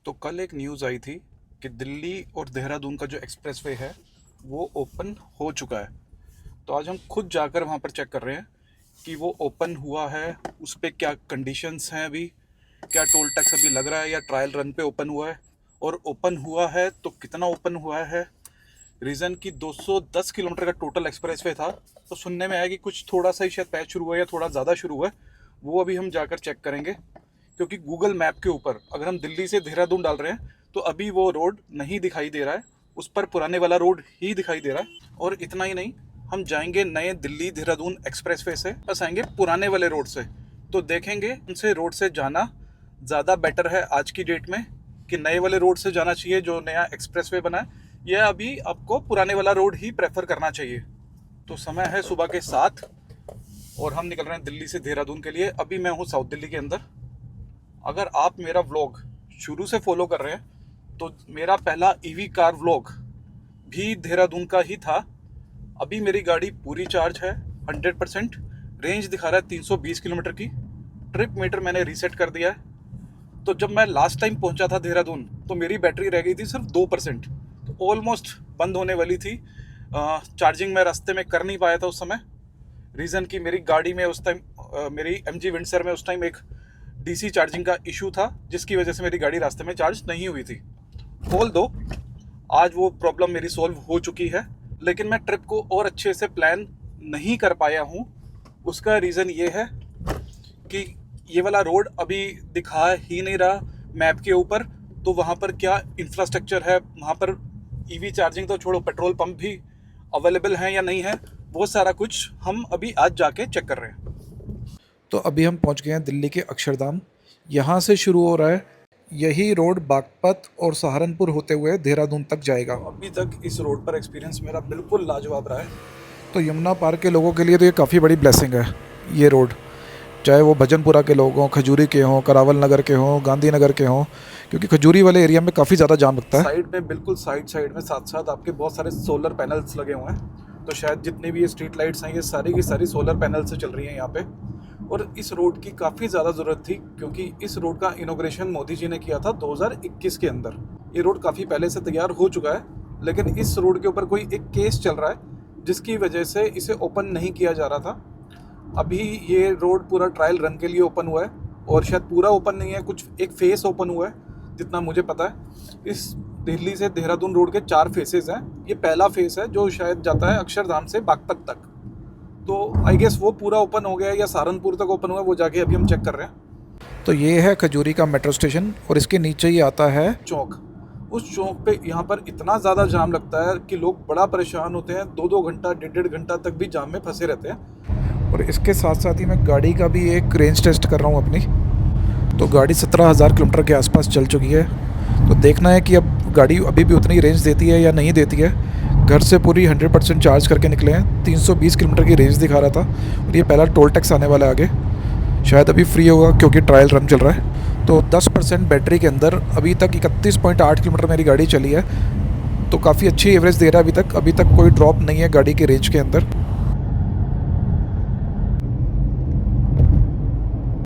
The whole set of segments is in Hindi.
तो कल एक न्यूज़ आई थी कि दिल्ली और देहरादून का जो एक्सप्रेसवे है वो ओपन हो चुका है। तो आज हम खुद जाकर वहाँ पर चेक कर रहे हैं कि वो ओपन हुआ है, उस पे क्या कंडीशंस हैं अभी, क्या टोल टैक्स अभी लग रहा है या ट्रायल रन पे ओपन हुआ है, और ओपन हुआ है तो कितना ओपन हुआ है। रीज़न कि 210 किलोमीटर का टोटल एक्सप्रेसवे था, तो सुनने में आया कि कुछ थोड़ा सा ही शायद पैच शुरू हुआ है या थोड़ा ज़्यादा शुरू हुआ है। वो अभी हम जाकर चेक करेंगे, क्योंकि गूगल मैप के ऊपर अगर हम दिल्ली से देहरादून डाल रहे हैं तो अभी वो रोड नहीं दिखाई दे रहा है, उस पर पुराने वाला रोड ही दिखाई दे रहा है। और इतना ही नहीं, हम जाएंगे नए दिल्ली देहरादून एक्सप्रेसवे से, बस आएंगे पुराने वाले रोड से, तो देखेंगे उनसे रोड से जाना ज़्यादा बेटर है आज की डेट में, कि नए वाले रोड से जाना चाहिए जो नया एक्सप्रेसवे बना है, या अभी आपको पुराने वाला रोड ही प्रेफर करना चाहिए। तो समय है सुबह के 7 और हम निकल रहे हैं दिल्ली से देहरादून के लिए। अभी मैं हूँ साउथ दिल्ली के अंदर। अगर आप मेरा व्लॉग शुरू से फॉलो कर रहे हैं तो मेरा पहला ईवी कार व्लॉग भी देहरादून का ही था। अभी मेरी गाड़ी पूरी चार्ज है, 100%। रेंज दिखा रहा है 320 किलोमीटर की। ट्रिप मीटर मैंने रीसेट कर दिया है। तो जब मैं लास्ट टाइम पहुंचा था देहरादून तो मेरी बैटरी रह गई थी सिर्फ 2%, तो ऑलमोस्ट बंद होने वाली थी। चार्जिंग मैं रास्ते में कर नहीं पाया था उस समय। रीज़न कि मेरी गाड़ी में उस टाइम, मेरी MG विंडसर में उस टाइम एक DC चार्जिंग का इशू था, जिसकी वजह से मेरी गाड़ी रास्ते में चार्ज नहीं हुई थी। ऑल दो आज वो प्रॉब्लम मेरी सॉल्व हो चुकी है, लेकिन मैं ट्रिप को और अच्छे से प्लान नहीं कर पाया हूँ। उसका रीज़न ये है कि ये वाला रोड अभी दिखा ही नहीं रहा मैप के ऊपर, तो वहाँ पर क्या इंफ्रास्ट्रक्चर है, वहाँ पर EV चार्जिंग तो छोड़ो, पेट्रोल पंप भी अवेलेबल हैं या नहीं है, वो सारा कुछ हम अभी आज जाके चेक कर रहे हैं। तो अभी हम पहुंच गए हैं दिल्ली के अक्षरधाम। यहाँ से शुरू हो रहा है, यही रोड बागपत और सहारनपुर होते हुए देहरादून तक जाएगा। अभी तक इस रोड पर एक्सपीरियंस मेरा बिल्कुल लाजवाब रहा है। तो यमुना पार के लोगों के लिए तो ये काफ़ी बड़ी ब्लेसिंग है ये रोड, चाहे वो भजनपुरा के लोग हों, खजूरी के हों, करावल नगर के हों, गांधीनगर के हों, क्योंकि खजूरी वाले एरिया में काफ़ी ज़्यादा जाम लगता है। साइड में, बिल्कुल साइड में साथ साथ आपके बहुत सारे सोलर पैनल्स लगे हुए हैं, तो शायद जितनी भी ये स्ट्रीट लाइट्स हैं ये सारी की सारी सोलर पैनल से चल रही हैं यहाँ पे। और इस रोड की काफ़ी ज़्यादा ज़रूरत थी, क्योंकि इस रोड का इनॉग्रेशन मोदी जी ने किया था 2021 के अंदर। ये रोड काफ़ी पहले से तैयार हो चुका है, लेकिन इस रोड के ऊपर कोई एक केस चल रहा है जिसकी वजह से इसे ओपन नहीं किया जा रहा था। अभी ये रोड पूरा ट्रायल रन के लिए ओपन हुआ है, और शायद पूरा ओपन नहीं है, कुछ एक फेस ओपन हुआ है जितना मुझे पता है। इस दिल्ली से देहरादून रोड के 4 फेसेस हैं। ये पहला फेस है जो शायद जाता है अक्षरधाम से बागपत तक, तो आई गेस वो पूरा ओपन हो गया है या सहारनपुर तक ओपन हुआ है, वो जाके अभी हम चेक कर रहे हैं। तो ये है खजूरी का मेट्रो स्टेशन और इसके नीचे ही आता है चौक। उस चौक पे यहाँ पर इतना ज़्यादा जाम लगता है कि लोग बड़ा परेशान होते हैं, 2-2 घंटा, 1.5 घंटा तक भी जाम में फंसे रहते हैं। और इसके साथ साथ ही मैं गाड़ी का भी एक रेंज टेस्ट कर रहा हूँ अपनी। तो गाड़ी 17,000 किलोमीटर के आसपास चल चुकी है। तो देखना है कि अब गाड़ी अभी भी उतनी रेंज देती है या नहीं देती है। घर से पूरी 100% चार्ज करके निकले हैं। 320 किलोमीटर की रेंज दिखा रहा था, और ये पहला टोल टैक्स आने वाला है आगे, शायद अभी फ्री होगा क्योंकि ट्रायल रन चल रहा है। तो 10% बैटरी के अंदर अभी तक 31.8 किलोमीटर मेरी गाड़ी चली है, तो काफ़ी अच्छी एवरेज दे रहा है अभी तक कोई ड्रॉप नहीं है गाड़ी की रेंज के अंदर।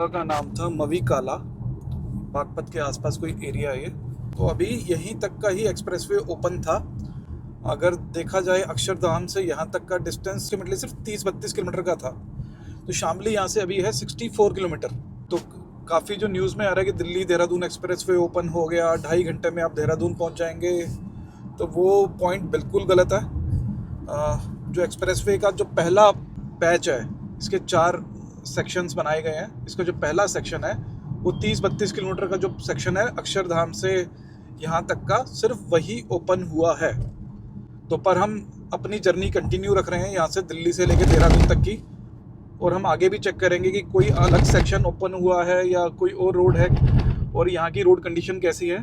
का नाम था मवी काला, बागपत के आसपास कोई एरिया है ये। तो अभी यहीं तक का ही एक्सप्रेसवे ओपन था। अगर देखा जाए अक्षरधाम से यहाँ तक का डिस्टेंस मतलब सिर्फ 30-32 किलोमीटर का था। तो शामली यहाँ से अभी है 64 किलोमीटर। तो काफ़ी जो न्यूज़ में आ रहा है कि दिल्ली देहरादून एक्सप्रेसवे ओपन हो गया, 2.5 घंटे में आप देहरादून पहुँच जाएंगे, तो वो पॉइंट बिल्कुल गलत है। जो एक्सप्रेसवे का जो पहला पैच है, इसके 4 सेक्शंस बनाए गए हैं। इसका जो पहला सेक्शन है वो 30-32 किलोमीटर का जो सेक्शन है अक्षरधाम से यहाँ तक का, सिर्फ वही ओपन हुआ है। तो पर हम अपनी जर्नी कंटिन्यू रख रहे हैं यहाँ से दिल्ली से लेकर देहरादून तक की, और हम आगे भी चेक करेंगे कि कोई अलग सेक्शन ओपन हुआ है या कोई और रोड है, और यहाँ की रोड कंडीशन कैसी है,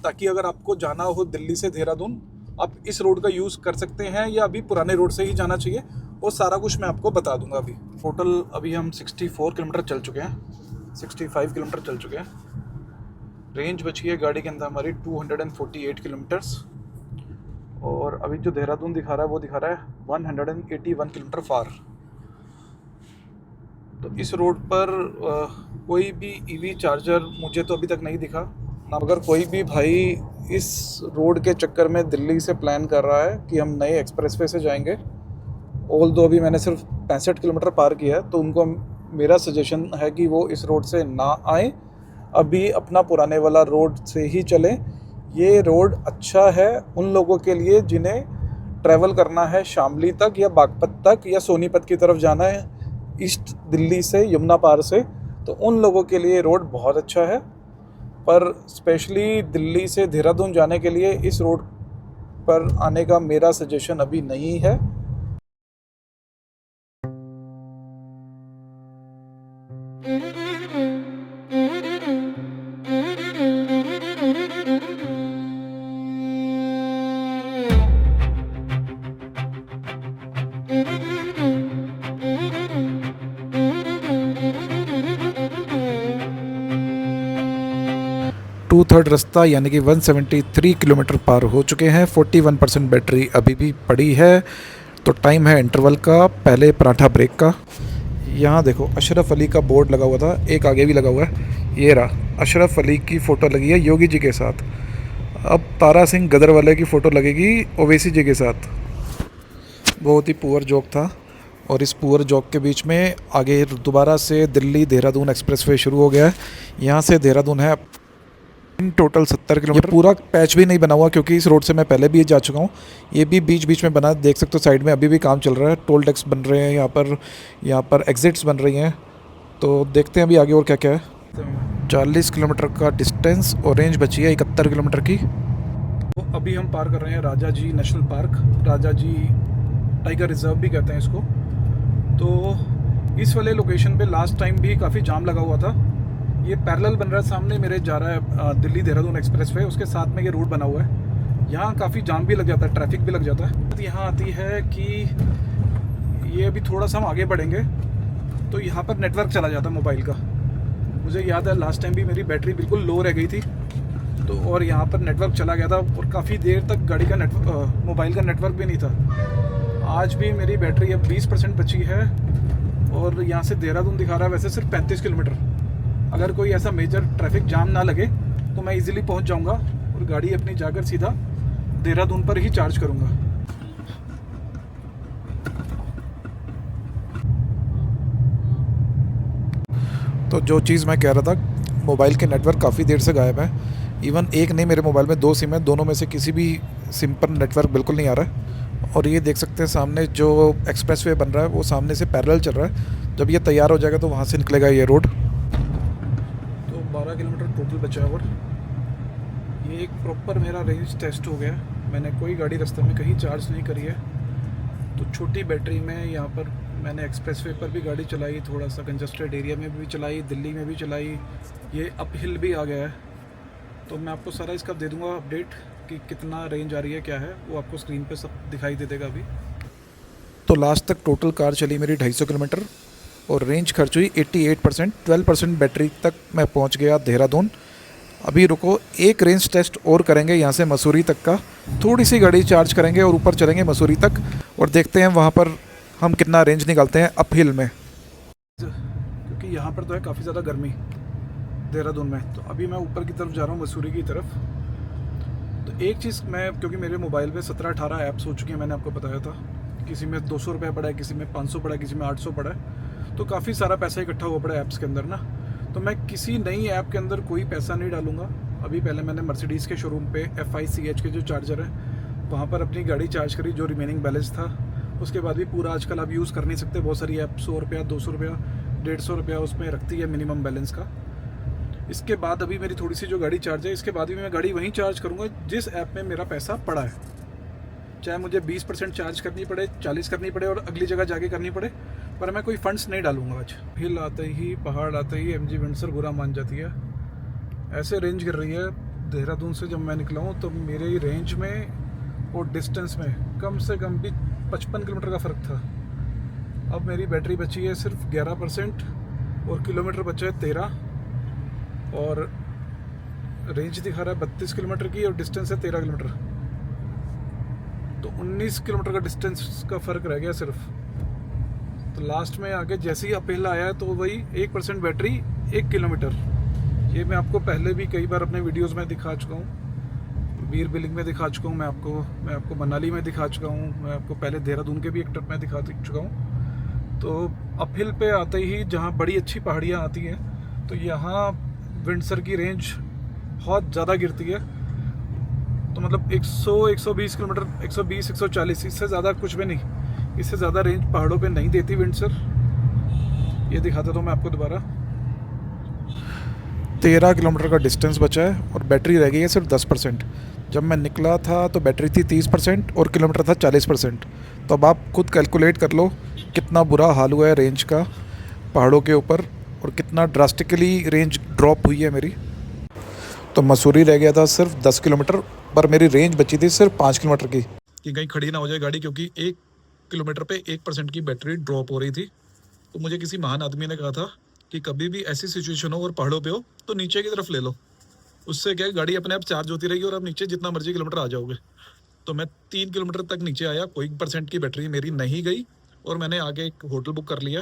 ताकि अगर आपको जाना हो दिल्ली से देहरादून आप इस रोड का यूज़ कर सकते हैं या अभी पुराने रोड से ही जाना चाहिए, वो सारा कुछ मैं आपको बता दूंगा। अभी टोटल अभी हम 64 किलोमीटर चल चुके हैं, 65 किलोमीटर चल चुके हैं। रेंज बची है गाड़ी के अंदर हमारी 248 किलोमीटर्स, और अभी जो देहरादून दिखा रहा है वो दिखा रहा है 181 किलोमीटर फार। तो इस रोड पर कोई भी EV चार्जर मुझे तो अभी तक नहीं दिखा। अगर कोई भी भाई इस रोड के चक्कर में दिल्ली से प्लान कर रहा है कि हम नए एक्सप्रेसवे से जाएंगे, ऑल दो अभी मैंने सिर्फ 65 किलोमीटर पार किया है, तो उनको मेरा सजेशन है कि वो इस रोड से ना आएँ, अभी अपना पुराने वाला रोड से ही चलें। ये रोड अच्छा है उन लोगों के लिए जिन्हें ट्रैवल करना है शामली तक या बागपत तक या सोनीपत की तरफ जाना है ईस्ट दिल्ली से, यमुना पार से, तो उन लोगों के लिए रोड बहुत अच्छा है। पर स्पेशली दिल्ली से देहरादून जाने के लिए इस रोड पर आने का मेरा सजेशन अभी नहीं है। टू थर्ड रास्ता यानी कि 173 किलोमीटर पार हो चुके हैं। 41% बैटरी अभी भी पड़ी है। तो टाइम है इंटरवल का, पहले पराठा ब्रेक का। यहाँ देखो अशरफ अली का बोर्ड लगा हुआ था, एक आगे भी लगा हुआ है, ये रहा अशरफ अली की फ़ोटो लगी है योगी जी के साथ। अब तारा सिंह गदर वाले की फ़ोटो लगेगी ओवैसी जी के साथ। बहुत ही पुअर जोक था। और इस पुअर जोक के बीच में आगे दोबारा से दिल्ली देहरादून एक्सप्रेसवे शुरू हो गया है। यहाँ से देहरादून है इन टोटल 70 किलोमीटर। पूरा पैच भी नहीं बना हुआ क्योंकि इस रोड से मैं पहले भी जा चुका हूँ। ये भी बीच बीच में बना, देख सकते हो साइड में अभी भी काम चल रहा है। टोल टैक्स बन रहे हैं यहाँ पर एग्जिट्स बन रही हैं। तो देखते हैं अभी आगे और क्या क्या है। 40 किलोमीटर का डिस्टेंस और रेंज बची है 71 किलोमीटर की। तो अभी हम पार कर रहे हैं राजा जी नेशनल पार्क, राजा जी टाइगर रिजर्व भी कहते हैं इसको। तो इस वाले लोकेशन पे लास्ट टाइम भी काफ़ी जाम लगा हुआ था। ये पैरेलल बन रहा है, सामने मेरे जा रहा है दिल्ली देहरादून एक्सप्रेसवे, उसके साथ में ये रूट बना हुआ है। यहाँ काफ़ी जाम भी लग जाता है, ट्रैफिक भी लग जाता है। यहाँ आती है कि ये अभी थोड़ा सा हम आगे बढ़ेंगे तो यहाँ पर नेटवर्क चला जाता है मोबाइल का। मुझे याद है लास्ट टाइम भी मेरी बैटरी बिल्कुल लो रह गई थी, तो और यहाँ पर नेटवर्क चला गया था और काफ़ी देर तक गाड़ी का मोबाइल का नेटवर्क भी नहीं था। आज भी मेरी बैटरी अब 20% बची है और यहाँ से देहरादून दिखा रहा है वैसे सिर्फ 35 किलोमीटर। अगर कोई ऐसा मेजर ट्रैफिक जाम ना लगे तो मैं इजीली पहुँच जाऊँगा और गाड़ी अपनी जाकर सीधा देहरादून पर ही चार्ज करूँगा। तो जो चीज़ मैं कह रहा था, मोबाइल के नेटवर्क काफ़ी देर से गायब है। इवन एक नहीं, मेरे मोबाइल में 2 सिम है, दोनों में से किसी भी सिम पर नेटवर्क बिल्कुल नहीं आ रहा है। और ये देख सकते हैं सामने जो एक्सप्रेसवे बन रहा है वो सामने से पैरेलल चल रहा है। जब ये तैयार हो जाएगा तो वहाँ से निकलेगा ये रोड। तो 12 किलोमीटर टोटल बचा है और ये एक प्रॉपर मेरा रेंज टेस्ट हो गया। मैंने कोई गाड़ी रास्ते में कहीं चार्ज नहीं करी है। तो छोटी बैटरी में यहाँ पर मैंने एक्सप्रेसवे पर भी गाड़ी चलाई, थोड़ा सा कंजस्टेड एरिया में भी चलाई, दिल्ली में भी चलाई, ये अप हिल भी आ गया है। तो मैं आपको सारा इसका दे दूँगा अपडेट कि कितना रेंज आ रही है, क्या है, वो आपको स्क्रीन पे सब दिखाई दे देगा अभी। तो लास्ट तक टोटल कार चली मेरी 250 किलोमीटर और रेंज खर्च हुई 88%। 12% बैटरी तक मैं पहुंच गया देहरादून। अभी रुको, एक रेंज टेस्ट और करेंगे यहाँ से मसूरी तक का। थोड़ी सी गाड़ी चार्ज करेंगे और ऊपर चलेंगे मसूरी तक और देखते हैं वहाँ पर हम कितना रेंज निकालते हैं अप हिल में। क्योंकि यहाँ पर तो है काफ़ी ज़्यादा गर्मी देहरादून में। तो अभी मैं ऊपर की तरफ जा रहा हूँ, मसूरी की तरफ। तो एक चीज़ मैं, क्योंकि मेरे मोबाइल में 17-18 ऐप्स हो चुकी हैं, मैंने आपको बताया था। किसी में 200 रुपये पड़ा है, किसी में 500 पड़ा है, किसी में 800 पड़ा है। तो काफ़ी सारा पैसा इकट्ठा हुआ पड़ा है ऐप्स के अंदर ना। तो मैं किसी नई ऐप के अंदर कोई पैसा नहीं डालूंगा। अभी पहले मैंने मर्सिडीज़ के शोरूम पे FICH के जो चार्जर है वहाँ पर अपनी गाड़ी चार्ज करी, जो रिमेनिंग बैलेंस था। उसके बाद भी पूरा आजकल आप यूज़ कर नहीं सकते, बहुत सारी ऐप 100 रुपया, 200 रुपया, 150 रुपया उसमें रखती है मिनिमम बैलेंस का। इसके बाद अभी मेरी थोड़ी सी जो गाड़ी चार्ज है, इसके बाद भी मैं गाड़ी वहीं चार्ज करूँगा जिस ऐप में मेरा पैसा पड़ा है। चाहे मुझे 20% चार्ज करनी पड़े, 40 करनी पड़े और अगली जगह जाके करनी पड़े, पर मैं कोई फंड्स नहीं डालूंगा आज। हिल आते ही, पहाड़ आते ही MG विंडसर बुरा मान जाती है। ऐसे रेंज गिर रही है देहरादून से। जब मैं निकला हूँ तो मेरे रेंज में और डिस्टेंस में कम से कम भी 55 किलोमीटर का फ़र्क था। अब मेरी बैटरी बची है सिर्फ 11% और किलोमीटर बचे है 13 और रेंज दिखा रहा है 32 किलोमीटर की और डिस्टेंस है 13 किलोमीटर। तो 19 किलोमीटर का डिस्टेंस का फ़र्क रह गया सिर्फ। तो लास्ट में आके जैसे ही अपहिल आया है तो वही 1% बैटरी 1 किलोमीटर, ये मैं आपको पहले भी कई बार अपने वीडियोस में दिखा चुका हूँ, वीर बिलिंग में दिखा चुका हूँ, मैं आपको मनाली में दिखा चुका हूँ, मैं आपको पहले देहरादून के भी एक ट्रिप में दिखा चुका हूँ। तो अपहिल पे आते ही जहाँ बड़ी अच्छी पहाड़ियाँ आती हैं तो यहाँ विंडसर की रेंज बहुत ज़्यादा गिरती है। तो मतलब 100-120 किलोमीटर, 120-140, इससे ज़्यादा कुछ भी नहीं, इससे ज़्यादा रेंज पहाड़ों पे नहीं देती विंडसर। ये दिखाता हूँ मैं आपको दोबारा। 13 किलोमीटर का डिस्टेंस बचा है और बैटरी रह गई है सिर्फ 10%। जब मैं निकला था तो बैटरी थी 30% और किलोमीटर था 40%। तो अब आप खुद कैलकुलेट कर लो कितना बुरा हाल हुआ है रेंज का पहाड़ों के ऊपर और कितना ड्रास्टिकली रेंज ड्रॉप हुई है मेरी। तो मसूरी रह गया था सिर्फ 10 किलोमीटर पर मेरी रेंज बची थी सिर्फ 5 किलोमीटर की। कि कहीं खड़ी ना हो जाए गाड़ी, क्योंकि 1 किलोमीटर पे 1% की बैटरी ड्रॉप हो रही थी। तो मुझे किसी महान आदमी ने कहा था कि कभी भी ऐसी सिचुएशन हो और पहाड़ों पे हो तो नीचे की तरफ ले लो, उससे क्या है गाड़ी अपने आप चार्ज होती रहेगी और आप नीचे जितना मर्जी किलोमीटर आ जाओगे। तो मैं 3 किलोमीटर तक नीचे आया, कोई % की बैटरी मेरी नहीं गई और मैंने आगे एक होटल बुक कर लिया।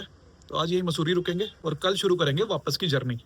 तो आज यही मसूरी रुकेंगे और कल शुरू करेंगे वापस की जर्नी।